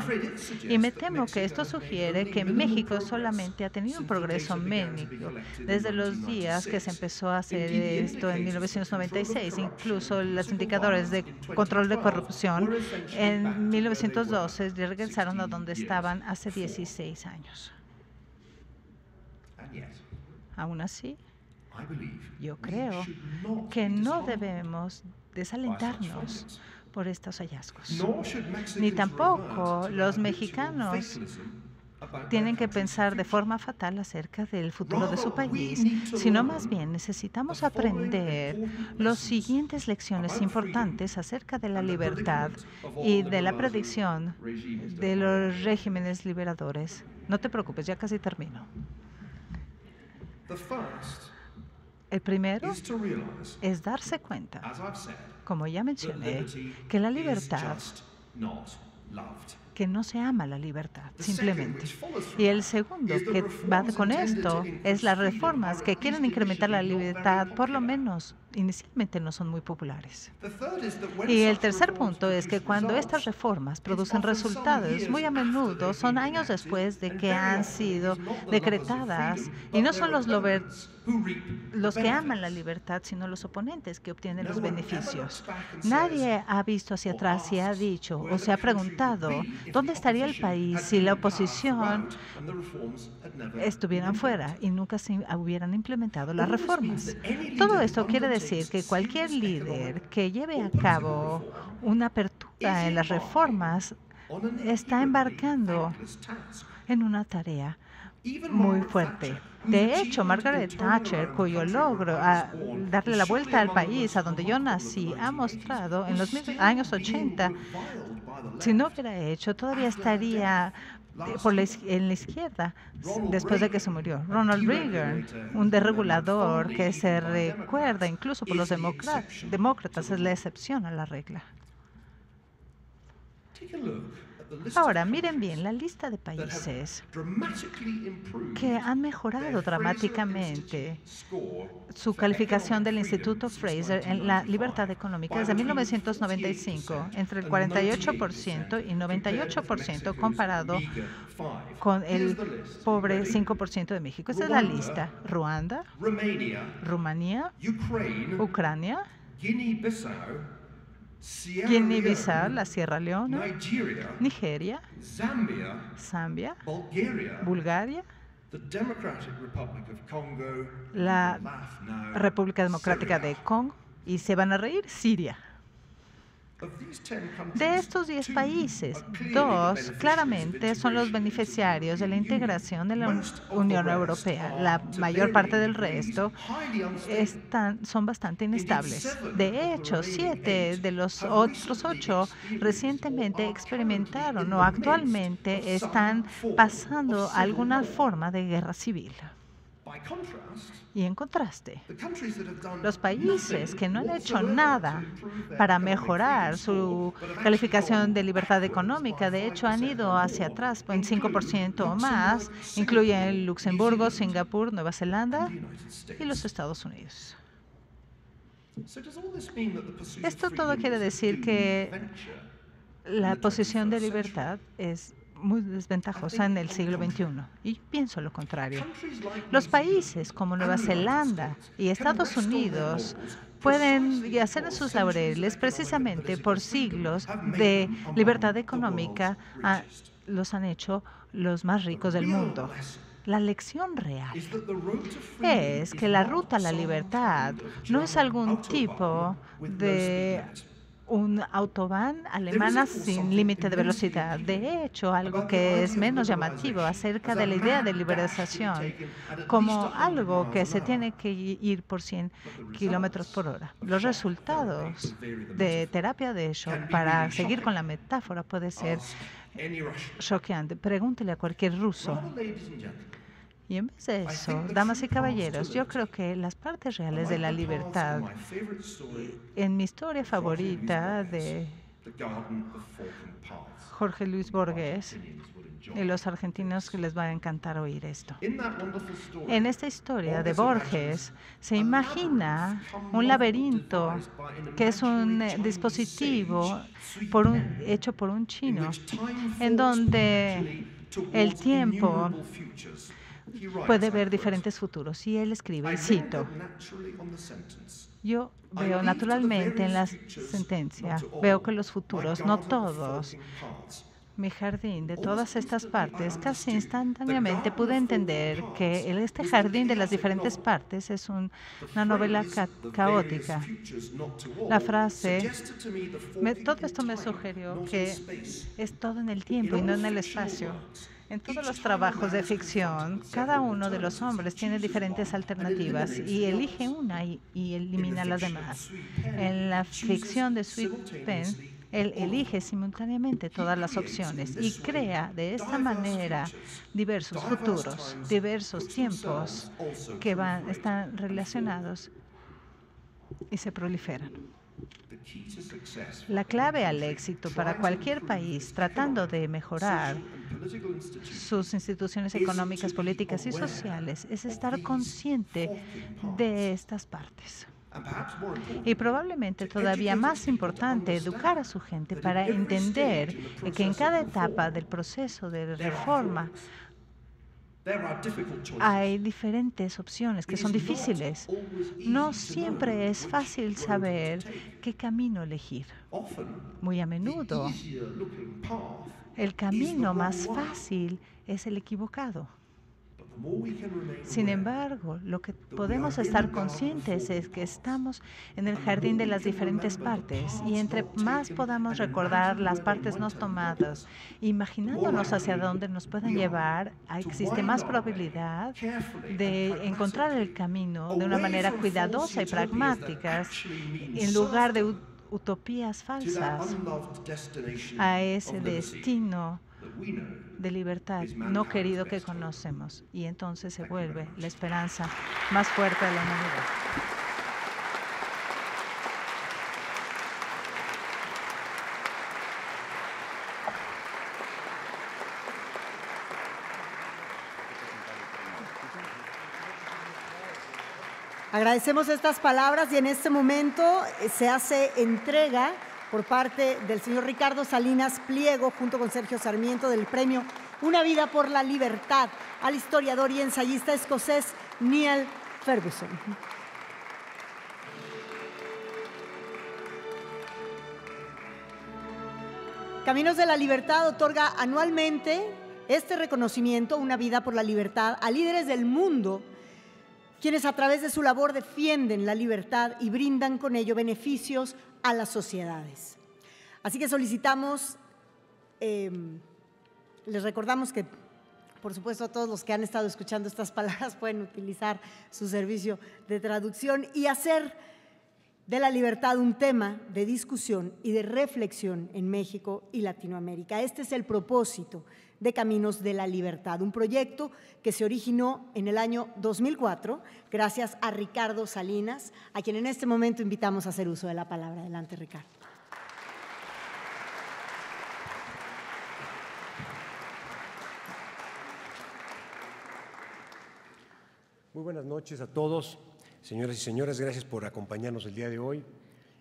Y me temo que esto sugiere que México solamente ha tenido un progreso mínimo desde los días que se empezó a hacer esto en 1996. Incluso los indicadores de control de corrupción en 1912 regresaron a donde estaban hace 16 años. Aún así, yo creo que no debemos desalentarnos por estos hallazgos. Ni tampoco los mexicanos tienen que pensar de forma fatal acerca del futuro de su país, sino más bien necesitamos aprender las siguientes lecciones importantes acerca de la libertad y de la predicción de los regímenes liberadores. No te preocupes, ya casi termino. El primero es darse cuenta, como ya mencioné, que la libertad, que no se ama la libertad, simplemente. Y el segundo que va con esto es las reformas que quieren incrementar la libertad, por lo menos inicialmente no son muy populares. Y el tercer punto es que cuando estas reformas producen resultados, muy a menudo son años después de que han sido decretadas, y no son los que aman la libertad, sino los oponentes que obtienen los beneficios. Nadie ha visto hacia atrás y ha dicho o se ha preguntado dónde estaría el país si la oposición estuvieran fuera y nunca se hubieran implementado las reformas. Todo esto quiere decir que cualquier líder que lleve a cabo una apertura en las reformas está embarcando en una tarea muy fuerte. De hecho, Margaret Thatcher, cuyo logro darle la vuelta al país a donde yo nací, ha mostrado en los años 80, si no hubiera hecho, todavía estaría en la izquierda después de que se murió. Ronald Reagan, un desregulador que se recuerda incluso por los demócratas, es la excepción a la regla. Ahora, miren bien la lista de países que han mejorado dramáticamente su calificación del Instituto Fraser en la libertad económica desde 1995, entre el 48% y 98% comparado con el pobre 5% de México. Esta es la lista. Ruanda, Rumanía, Ucrania, Guinea-Bissau, la Sierra Leona, Nigeria, Zambia, Bulgaria, la República Democrática de Congo y, se van a reír, Siria. De estos 10 países, 2 claramente son los beneficiarios de la integración de la Unión Europea. La mayor parte del resto son bastante inestables. De hecho, 7 de los otros 8 recientemente experimentaron o actualmente están pasando alguna forma de guerra civil. Y en contraste, los países que no han hecho nada para mejorar su calificación de libertad económica, de hecho, han ido hacia atrás en 5% o más, incluyen Luxemburgo, Singapur, Nueva Zelanda y los Estados Unidos. Esto todo quiere decir que la posición de libertad es muy desventajosa en el siglo XXI. Y pienso lo contrario. Los países como Nueva Zelanda y Estados Unidos pueden hacer sus laureles precisamente por siglos de libertad económica. Los han hecho los más ricos del mundo. La lección real es que la ruta a la libertad no es algún tipo de un autobahn alemana sin límite de velocidad. De hecho, algo que es menos llamativo acerca de la idea de liberalización como algo que se tiene que ir por 100 kilómetros por hora. Los resultados de terapia de shock, para seguir con la metáfora, puede ser choqueante. Pregúntele a cualquier ruso. Y en vez de eso, damas y caballeros, yo creo que las partes reales de la libertad, en mi historia favorita de Jorge Luis Borges, y los argentinos que les va a encantar oír esto. En esta historia de Borges se imagina un laberinto que es un dispositivo hecho por un chino, en donde el tiempo puede ver diferentes futuros. Y él escribe, y cito: yo veo naturalmente en la sentencia, veo que los futuros, no todos, mi jardín de todas estas partes, casi instantáneamente pude entender que este jardín de las diferentes partes es una novela caótica. La frase, todo esto me sugirió que es todo en el tiempo y no en el espacio. En todos los trabajos de ficción, cada uno de los hombres tiene diferentes alternativas y elige una y elimina las demás. En la ficción de Sweet Pen, él elige simultáneamente todas las opciones y crea de esta manera diversos futuros, diversos tiempos que están relacionados y se proliferan. La clave al éxito para cualquier país tratando de mejorar sus instituciones económicas, políticas y sociales es estar consciente de estas partes. Y probablemente todavía más importante, educar a su gente para entender que en cada etapa del proceso de reforma hay diferentes opciones que son difíciles. No siempre es fácil saber qué camino elegir. Muy a menudo, el camino más fácil es el equivocado. Sin embargo, lo que podemos estar conscientes es que estamos en el jardín de las diferentes partes y entre más podamos recordar las partes no tomadas, imaginándonos hacia dónde nos pueden llevar, existe más probabilidad de encontrar el camino de una manera cuidadosa y pragmática en lugar de utopías falsas a ese destino de libertad no querido que conocemos, y entonces se vuelve la esperanza más fuerte de la humanidad. Agradecemos estas palabras y en este momento se hace entrega por parte del señor Ricardo Salinas Pliego, junto con Sergio Sarmiento, del premio Una vida por la libertad al historiador y ensayista escocés Niall Ferguson. Caminos de la Libertad otorga anualmente este reconocimiento, Una vida por la libertad, a líderes del mundo, quienes a través de su labor defienden la libertad y brindan con ello beneficios a las sociedades. Así que solicitamos, les recordamos que, por supuesto, todos los que han estado escuchando estas palabras pueden utilizar su servicio de traducción y hacer de la libertad un tema de discusión y de reflexión en México y Latinoamérica. Este es el propósito de Caminos de la Libertad, un proyecto que se originó en el año 2004 gracias a Ricardo Salinas, a quien en este momento invitamos a hacer uso de la palabra. Adelante, Ricardo. Muy buenas noches a todos, señoras y señores, gracias por acompañarnos el día de hoy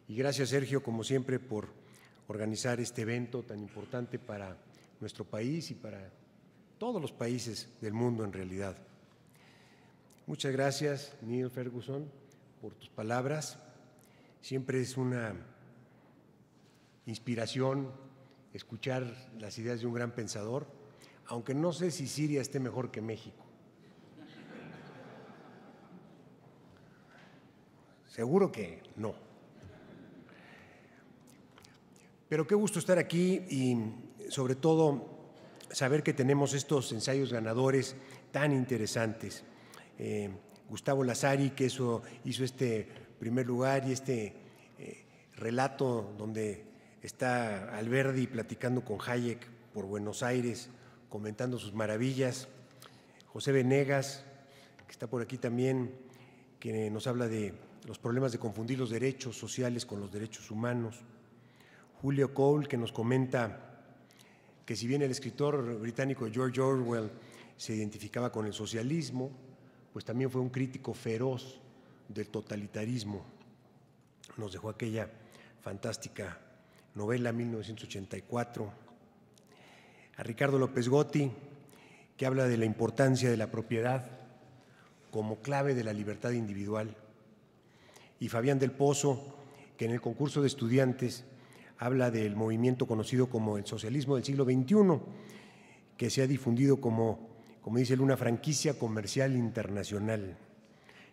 y gracias, Sergio, como siempre, por organizar este evento tan importante para nuestro país y para todos los países del mundo en realidad. Muchas gracias, Neil Ferguson, por tus palabras. Siempre es una inspiración escuchar las ideas de un gran pensador, aunque no sé si Siria esté mejor que México. Seguro que no. Pero qué gusto estar aquí y sobre todo saber que tenemos estos ensayos ganadores tan interesantes. Gustavo Lazzari, que hizo este primer lugar y este relato donde está Alberdi platicando con Hayek por Buenos Aires, comentando sus maravillas. José Venegas, que está por aquí también, que nos habla de los problemas de confundir los derechos sociales con los derechos humanos. Julio Cole, que nos comenta que si bien el escritor británico George Orwell se identificaba con el socialismo, pues también fue un crítico feroz del totalitarismo. Nos dejó aquella fantástica novela 1984. A Ricardo López Gotti, que habla de la importancia de la propiedad como clave de la libertad individual. Y Fabián del Pozo, que en el concurso de estudiantes habla del movimiento conocido como el socialismo del siglo XXI, que se ha difundido como dice él, una franquicia comercial internacional,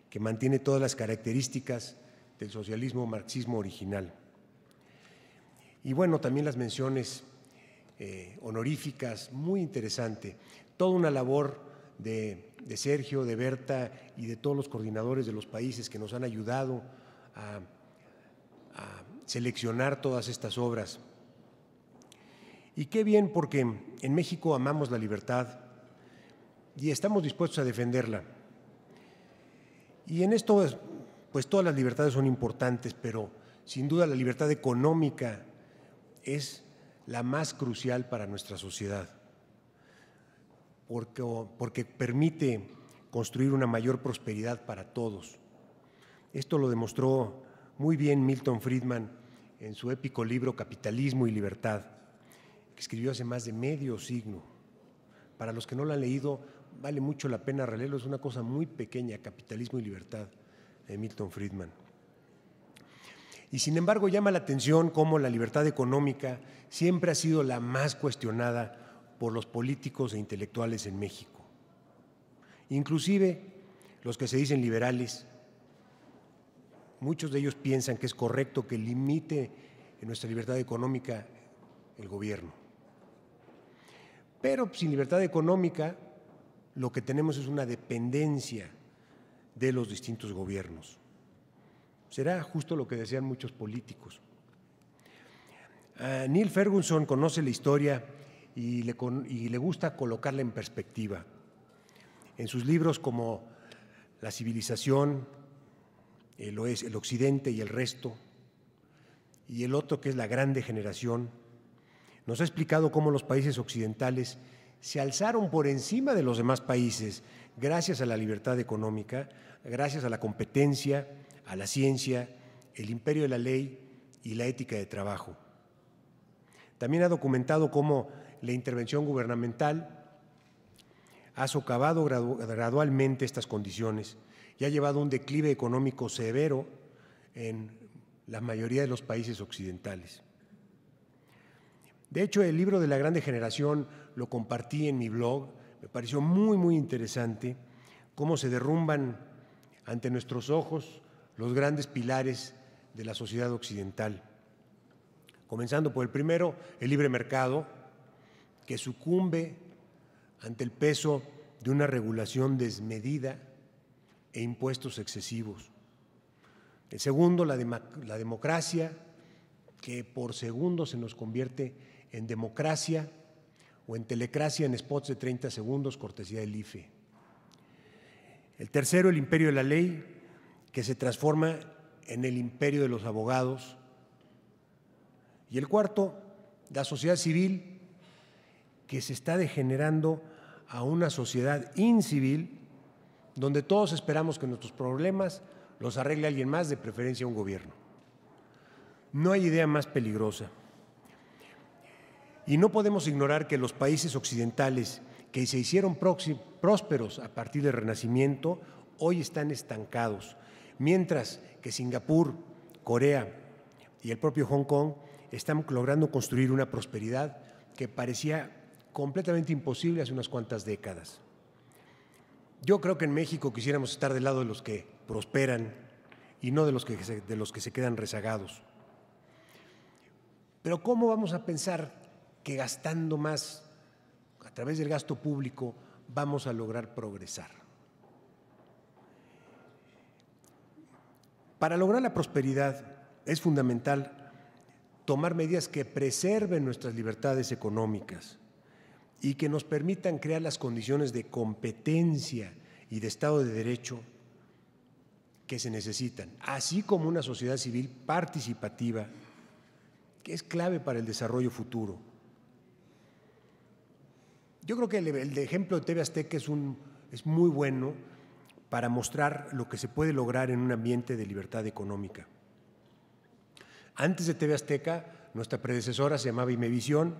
que mantiene todas las características del socialismo marxismo original. Y bueno, también las menciones honoríficas, muy interesante, toda una labor de Sergio, de Berta y de todos los coordinadores de los países que nos han ayudado a seleccionar todas estas obras. Y qué bien, porque en México amamos la libertad y estamos dispuestos a defenderla. Y en esto, pues todas las libertades son importantes, pero sin duda la libertad económica es la más crucial para nuestra sociedad, porque permite construir una mayor prosperidad para todos. Esto lo demostró muy bien Milton Friedman en su épico libro Capitalismo y Libertad, que escribió hace más de medio siglo. Para los que no lo han leído, vale mucho la pena releerlo, es una cosa muy pequeña, Capitalismo y Libertad, de Milton Friedman. Y sin embargo llama la atención cómo la libertad económica siempre ha sido la más cuestionada por los políticos e intelectuales en México. Inclusive los que se dicen liberales, muchos de ellos piensan que es correcto que limite nuestra libertad económica el gobierno. Pero sin libertad económica lo que tenemos es una dependencia de los distintos gobiernos. Será justo lo que desean muchos políticos. Neil Ferguson conoce la historia y le gusta colocarla en perspectiva. En sus libros como La civilización, el occidente y el resto, y el otro que es La gran degeneración, nos ha explicado cómo los países occidentales se alzaron por encima de los demás países gracias a la libertad económica, gracias a la competencia, a la ciencia, el imperio de la ley y la ética de trabajo. También ha documentado cómo la intervención gubernamental ha socavado gradualmente estas condiciones y ha llevado a un declive económico severo en la mayoría de los países occidentales. De hecho, el libro de La gran degeneración lo compartí en mi blog, me pareció muy, muy interesante cómo se derrumban ante nuestros ojos los grandes pilares de la sociedad occidental, comenzando por el primero, el libre mercado, que sucumbe ante el peso de una regulación desmedida e impuestos excesivos. El segundo, la democracia, que por segundos se nos convierte en democracia o en telecracia en spots de 30 segundos, cortesía del IFE. El tercero, el imperio de la ley, que se transforma en el imperio de los abogados. Y el cuarto, la sociedad civil, que se está degenerando a una sociedad incivil, donde todos esperamos que nuestros problemas los arregle alguien más, de preferencia un gobierno. No hay idea más peligrosa. Y no podemos ignorar que los países occidentales que se hicieron prósperos a partir del Renacimiento, hoy están estancados, mientras que Singapur, Corea y el propio Hong Kong están logrando construir una prosperidad que parecía completamente imposible hace unas cuantas décadas. Yo creo que en México quisiéramos estar del lado de los que prosperan y no de los que se quedan rezagados. Pero ¿cómo vamos a pensar que gastando más a través del gasto público vamos a lograr progresar? Para lograr la prosperidad es fundamental tomar medidas que preserven nuestras libertades económicas y que nos permitan crear las condiciones de competencia y de Estado de Derecho que se necesitan, así como una sociedad civil participativa que es clave para el desarrollo futuro. Yo creo que el ejemplo de TV Azteca es muy bueno para mostrar lo que se puede lograr en un ambiente de libertad económica. Antes de TV Azteca, nuestra predecesora se llamaba Imevisión,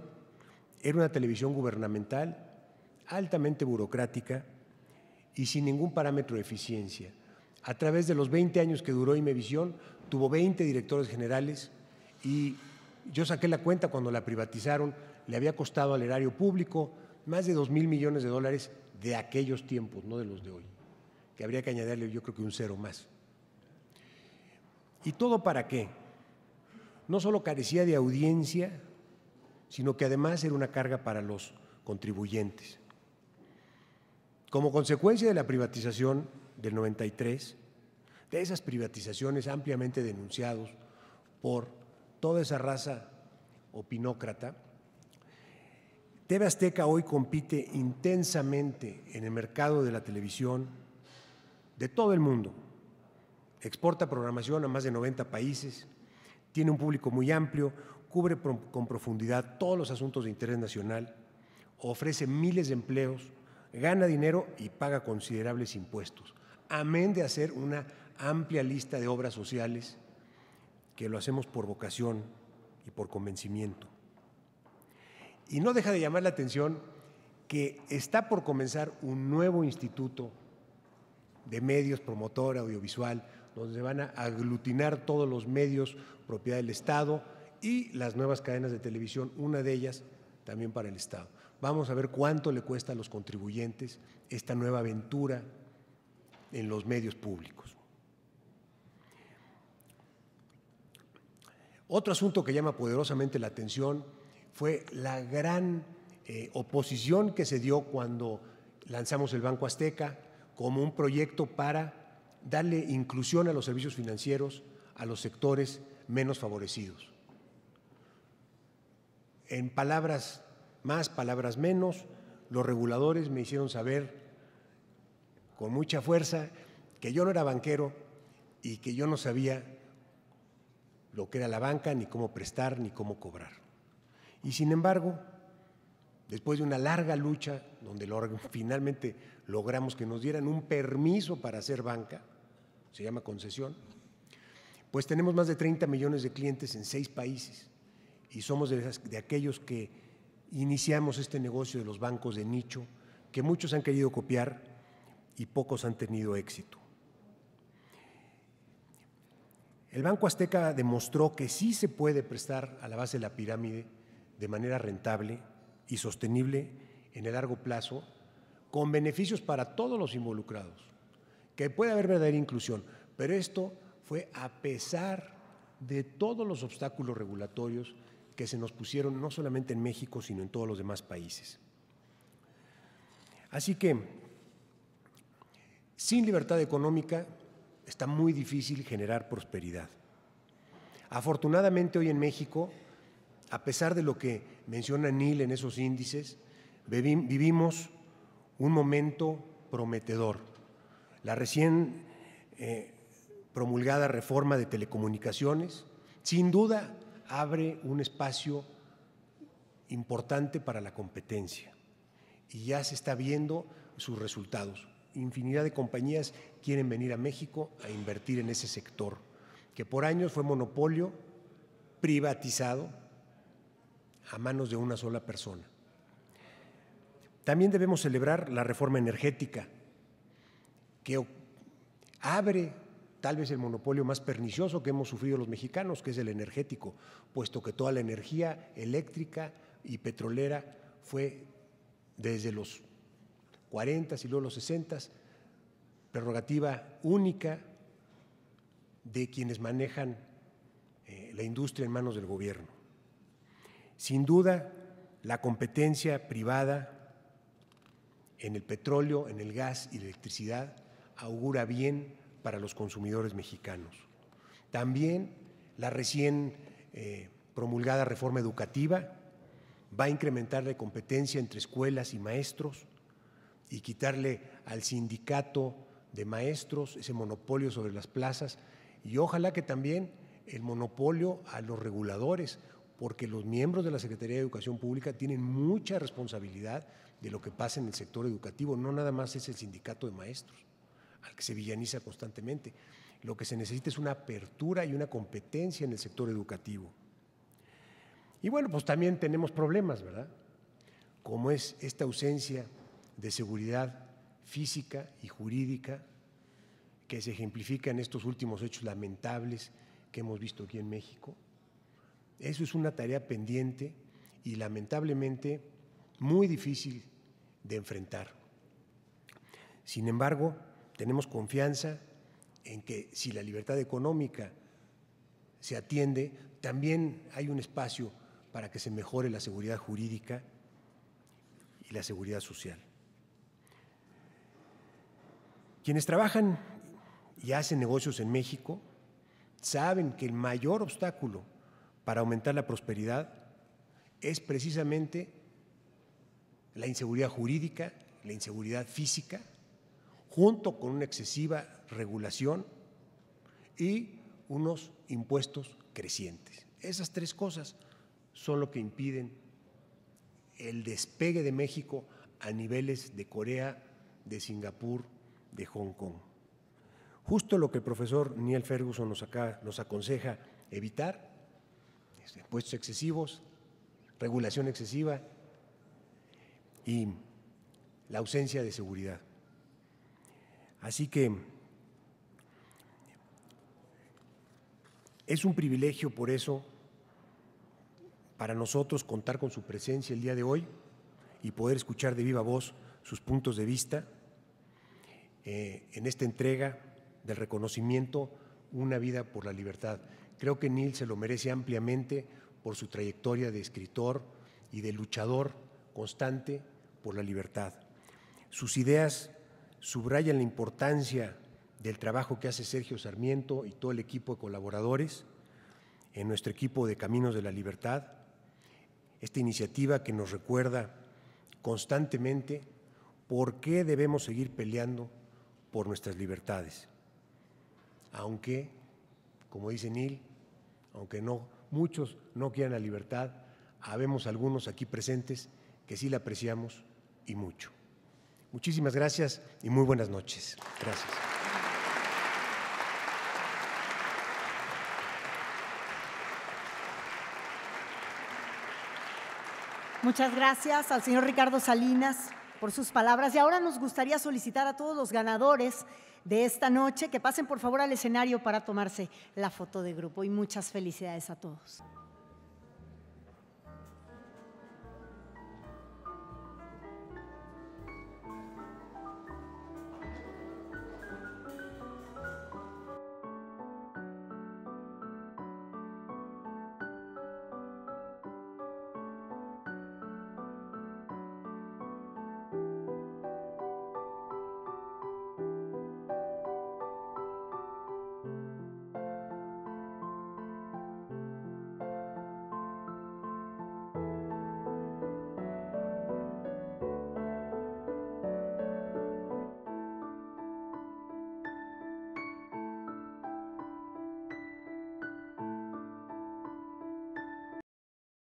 era una televisión gubernamental, altamente burocrática y sin ningún parámetro de eficiencia. A través de los 20 años que duró Imevisión, tuvo 20 directores generales y yo saqué la cuenta cuando la privatizaron, le había costado al erario público más de $2,000 millones de aquellos tiempos, no de los de hoy, que habría que añadirle yo creo que un cero más. ¿Y todo para qué? No solo carecía de audiencia, sino que además era una carga para los contribuyentes. Como consecuencia de la privatización del 93, de esas privatizaciones ampliamente denunciados por toda esa raza opinócrata, TV Azteca hoy compite intensamente en el mercado de la televisión de todo el mundo. Exporta programación a más de 90 países, tiene un público muy amplio, cubre con profundidad todos los asuntos de interés nacional, ofrece miles de empleos, gana dinero y paga considerables impuestos, amén de hacer una amplia lista de obras sociales que lo hacemos por vocación y por convencimiento. Y no deja de llamar la atención que está por comenzar un nuevo instituto de medios, promotor audiovisual, donde se van a aglutinar todos los medios propiedad del Estado y las nuevas cadenas de televisión, una de ellas también para el Estado. Vamos a ver cuánto le cuesta a los contribuyentes esta nueva aventura en los medios públicos. Otro asunto que llama poderosamente la atención fue la gran oposición que se dio cuando lanzamos el Banco Azteca como un proyecto para darle inclusión a los servicios financieros a los sectores menos favorecidos. En palabras más, palabras menos, los reguladores me hicieron saber con mucha fuerza que yo no era banquero y que yo no sabía lo que era la banca, ni cómo prestar, ni cómo cobrar. Y sin embargo, después de una larga lucha, donde finalmente logramos que nos dieran un permiso para hacer banca, se llama concesión, pues tenemos más de 30 millones de clientes en 6 países y somos de aquellos que iniciamos este negocio de los bancos de nicho, que muchos han querido copiar y pocos han tenido éxito. El Banco Azteca demostró que sí se puede prestar a la base de la pirámide de manera rentable y sostenible en el largo plazo, con beneficios para todos los involucrados, que puede haber verdadera inclusión, pero esto fue a pesar de todos los obstáculos regulatorios que se nos pusieron no solamente en México, sino en todos los demás países. Así que, sin libertad económica, está muy difícil generar prosperidad. Afortunadamente, hoy en México, a pesar de lo que menciona Neil en esos índices, vivimos un momento prometedor. La recién promulgada reforma de telecomunicaciones, sin duda, abre un espacio importante para la competencia y ya se está viendo sus resultados. Infinidad de compañías quieren venir a México a invertir en ese sector, que por años fue monopolio, privatizado a manos de una sola persona. También debemos celebrar la reforma energética, que abre tal vez el monopolio más pernicioso que hemos sufrido los mexicanos, que es el energético, puesto que toda la energía eléctrica y petrolera fue desde los 40 y luego los 60, prerrogativa única de quienes manejan la industria en manos del gobierno. Sin duda, la competencia privada en el petróleo, en el gas y la electricidad augura bien para los consumidores mexicanos. También la recién promulgada reforma educativa va a incrementar la competencia entre escuelas y maestros y quitarle al sindicato de maestros ese monopolio sobre las plazas y ojalá que también el monopolio a los reguladores, porque los miembros de la Secretaría de Educación Pública tienen mucha responsabilidad de lo que pasa en el sector educativo, no nada más es el sindicato de maestros, al que se villaniza constantemente. Lo que se necesita es una apertura y una competencia en el sector educativo. Y bueno, pues también tenemos problemas, ¿verdad? Como es esta ausencia de seguridad física y jurídica que se ejemplifica en estos últimos hechos lamentables que hemos visto aquí en México. Eso es una tarea pendiente y lamentablemente muy difícil de enfrentar. Sin embargo, tenemos confianza en que si la libertad económica se atiende, también hay un espacio para que se mejore la seguridad jurídica y la seguridad social. Quienes trabajan y hacen negocios en México saben que el mayor obstáculo para aumentar la prosperidad es precisamente la inseguridad jurídica, la inseguridad física, junto con una excesiva regulación y unos impuestos crecientes. Esas tres cosas son lo que impiden el despegue de México a niveles de Corea, de Singapur, de Hong Kong. Justo lo que el profesor Neil Ferguson nos aconseja evitar: impuestos excesivos, regulación excesiva y la ausencia de seguridad. Así que es un privilegio por eso para nosotros contar con su presencia el día de hoy y poder escuchar de viva voz sus puntos de vista en esta entrega del reconocimiento Una vida por la libertad. Creo que Neil se lo merece ampliamente por su trayectoria de escritor y de luchador constante por la libertad. Sus ideas subrayan la importancia del trabajo que hace Sergio Sarmiento y todo el equipo de colaboradores en nuestro equipo de Caminos de la Libertad, esta iniciativa que nos recuerda constantemente por qué debemos seguir peleando por nuestras libertades. Aunque, como dice Neil, aunque muchos no quieran la libertad, habemos algunos aquí presentes que sí la apreciamos y mucho. Muchísimas gracias y muy buenas noches. Gracias. Muchas gracias al señor Ricardo Salinas por sus palabras. Y ahora nos gustaría solicitar a todos los ganadores de esta noche que pasen por favor al escenario para tomarse la foto de grupo. Y muchas felicidades a todos.